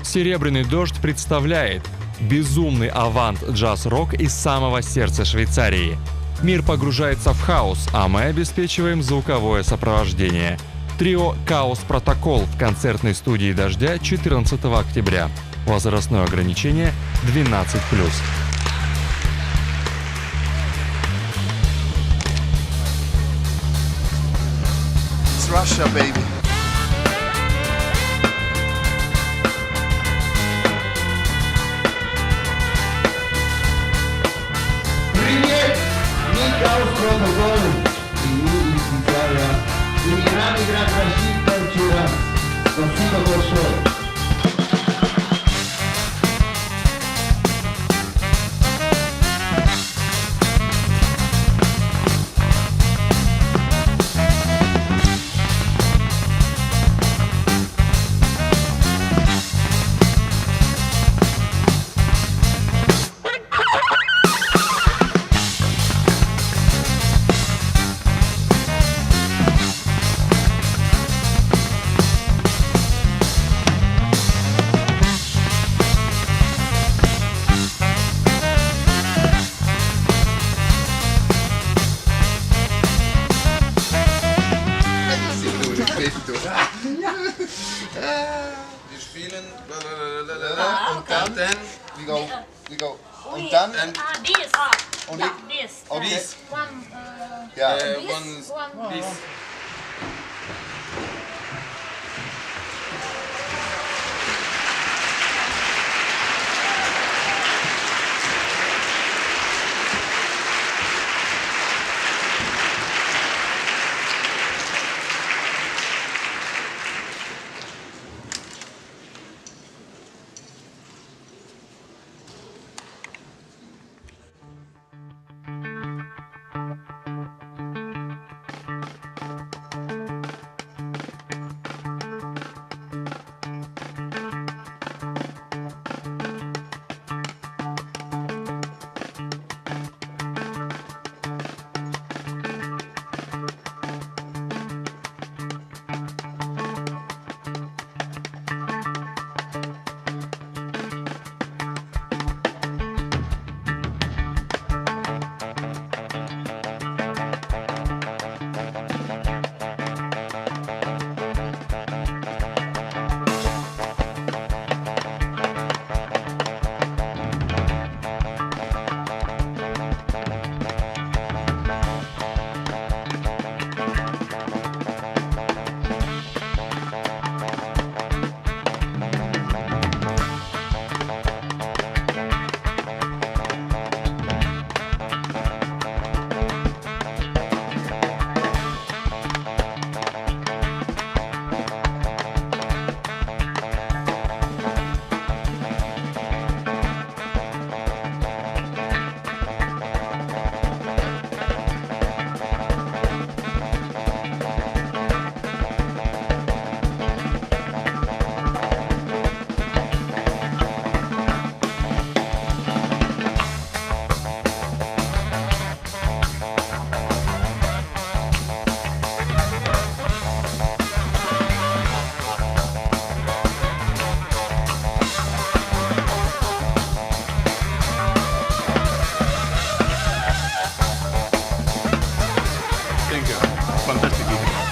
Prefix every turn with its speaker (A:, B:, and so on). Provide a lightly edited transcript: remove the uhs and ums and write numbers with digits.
A: «Серебряный дождь» представляет безумный авант-джаз-рок из самого сердца Швейцарии. Мир погружается в хаос, а мы обеспечиваем звуковое сопровождение. Трио «Chaos Protocol» в концертной студии «Дождя» 14 октября. Возрастное ограничение 12+.
B: It's Russia, baby.
C: Привет! Мы Chaos Protocol. И мы из Швейцария. И не рад играть в России, как вчера. Спасибо большое.
B: Wir spielen und dann we go und dann
D: This.
B: und
D: Yeah,
B: ich
D: this.
B: und dies.
D: One.
B: Ja.
D: One.
B: Dies.
E: Thank you. Fantastic evening.